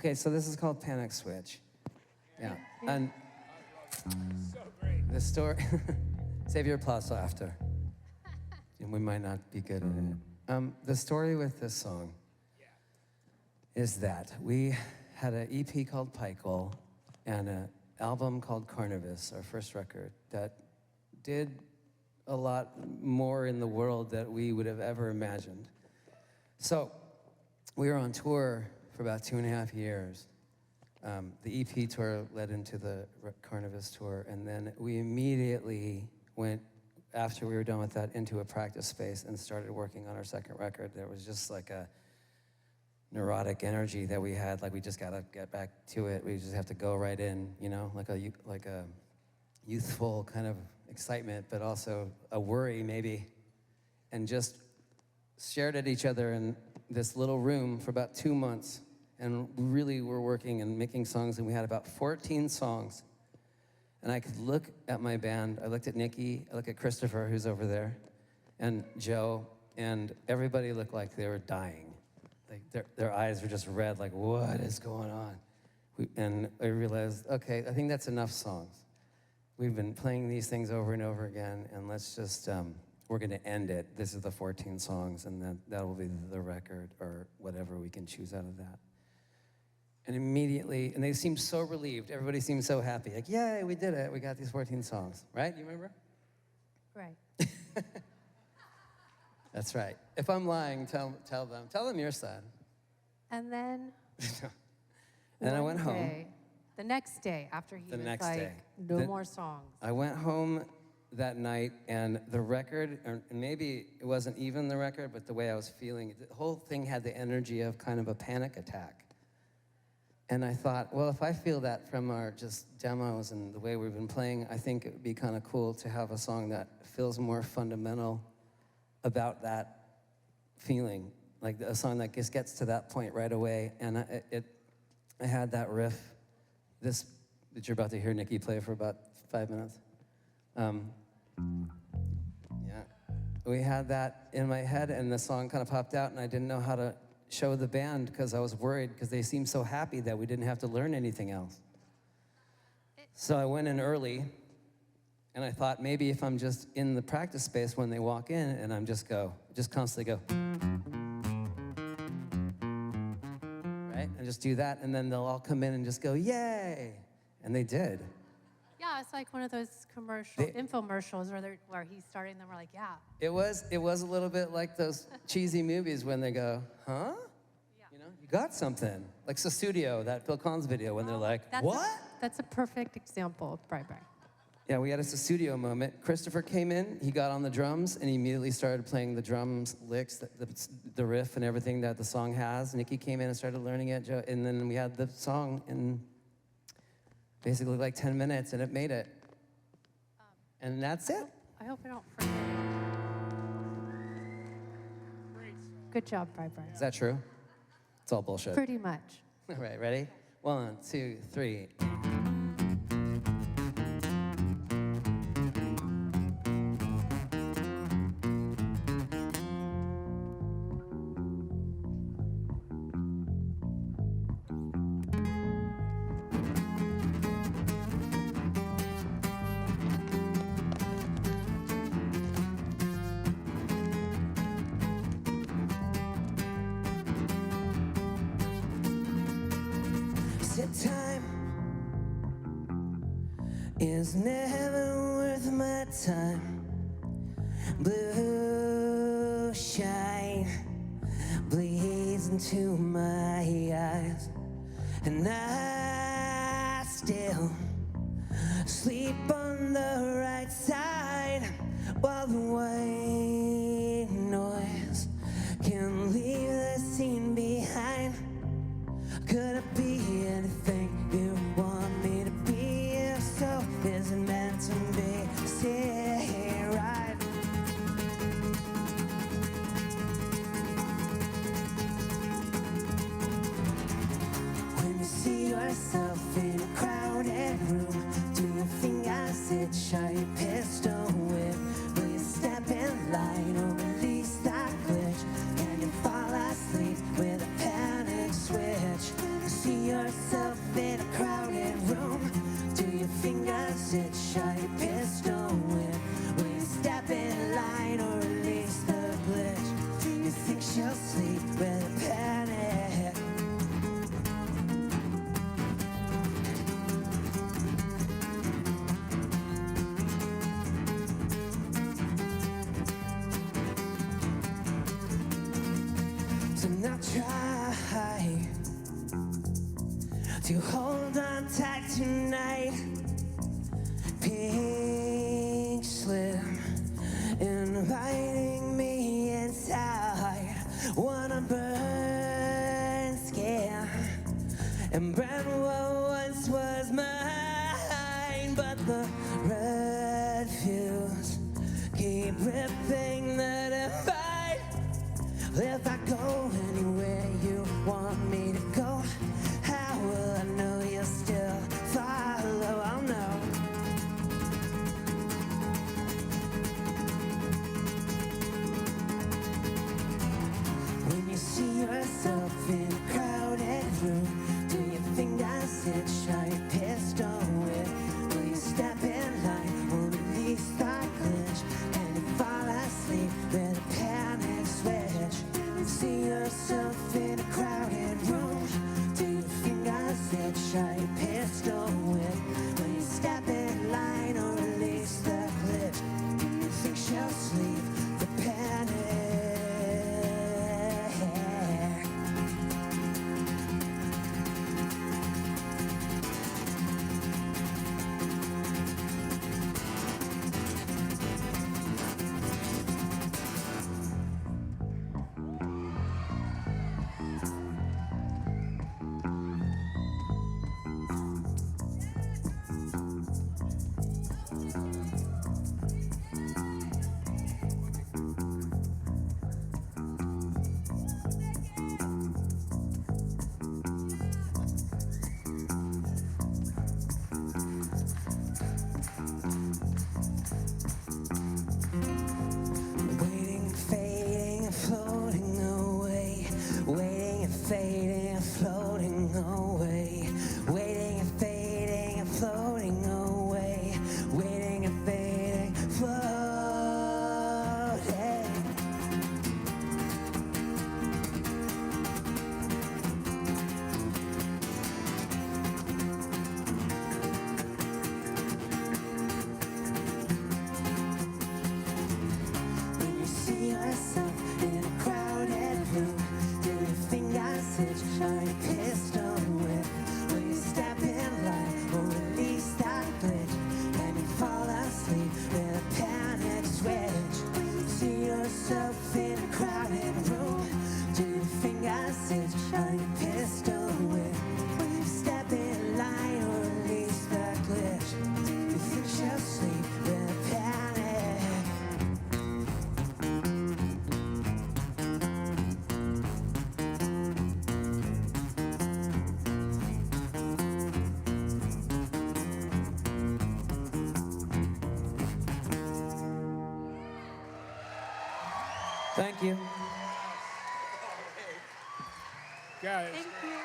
Okay, so this is called Panic Switch. Yeah. And the story, save your applause till after. We might not be good at it. The story with this song is that we had an EP called Pikel and an album called Carnivus, our first record, that did a lot more in the world that we would have ever imagined. So we were on tour for about 2.5 years. The EP tour led into the Carnivus tour, and then we immediately went, after we were done with that, into a practice space and started working on our second record. There was just like a neurotic energy that we had, like we just gotta get back to it. We just have to go right in, you know, like a youthful kind of excitement, but also a worry maybe, and just stared at each other in this little room for about 2 months, and really were working and making songs, and we had about 14 songs. And I could look at my band, I looked at Nikki, I looked at Christopher, who's over there, and Joe, and everybody looked like they were dying. Like their eyes were just red, like, what is going on? And I realized, okay, I think that's enough songs. We've been playing these things over and over again, and let's just, we're gonna end it. This is the 14 songs, and then that will be the record, or whatever we can choose out of that. And immediately, and they seemed so relieved. Everybody seemed so happy. Like, yay, we did it. We got these 14 songs, right? You remember? Right. That's right. If I'm lying, tell them your side. And then and I went home. The next day, after he was like, no more songs. I went home that night, and the record, or maybe it wasn't even the record, but the way I was feeling, the whole thing had the energy of kind of a panic attack. And I thought, well, if I feel that from our just demos and the way we've been playing, I think it would be kind of cool to have a song that feels more fundamental about that feeling, like a song that just gets to that point right away. And I had that riff, this that you're about to hear Nikki play for about 5 minutes. Yeah, we had that in my head, and the song kind of popped out, and I didn't know how to show the band because I was worried because they seemed so happy that we didn't have to learn anything else. So I went in early, and I thought maybe if I'm just in the practice space when they walk in, and I'm just constantly go, right? And just do that, and then they'll all come in and just go, yay! And they did. Yeah, it's like one of those infomercials where he's starting them. We're like, yeah. It was a little bit like those cheesy movies when they go, huh? Yeah. You know, you got something. Like Sussudio, that Phil Collins video, when they're like, what? That's a perfect example of Bye Bye. Yeah, we had a Sussudio moment. Christopher came in, he got on the drums, and he immediately started playing the drums, licks, the riff and everything that the song has. Nikki came in and started learning it, and then we had the song in basically like 10 minutes, and it made it. And that's it. I hope I don't forget. Good job, Bye Bye. Is that true? It's all bullshit. Pretty much. All right, ready? 1, 2, 3. Time is never worth my time. Blue shine bleeds into my eyes, and I still sleep on the right side, while the white noise can leave the scene behind. Could it be anything you want me to be? If so, is it meant to be? Say right. When you see yourself in a crowded room, do you think I sit shy, you pistol whip? Will you step in line or release that glitch? Can you fall asleep with a panic switch? See yourself in a crowded room? Do your fingers itch? Are your pistol whip? Will you step in line or release the glitch? You think she'll sleep with a panic? So now try to hold on tight tonight. Pink slip inviting me inside. Wanna burn skin and burn what once was mine. But the red fuse keep ripping the divide. If I go anywhere you want me to go, how will I know you'll still follow? I'll know. When you see yourself in a crowded room, do your fingers itch? Are you pistol whip? Will you step in line or release that glitch? Can you fall asleep with a panic switch? See yourself in a crowded room. Do your fingers itch? Are you pistol whip? Will you step in line or release the glitch? Do you think she'll sleep the panic? Waiting, fading, and floating away. Waiting and fading and floating away. Waiting and fading and floating away. Waiting and fading, floating. When you see yourself in a crowded room, do your fingers itch? Are you pistol whip? Will you step in line or release that glitch? Can you fall asleep with a panic switch? See yourself in a crowded room, do your fingers itch? Are you pistol whip? Will you step in line or release that glitch? You think she'll sleep with a panic? Thank you. Guys, Thank you.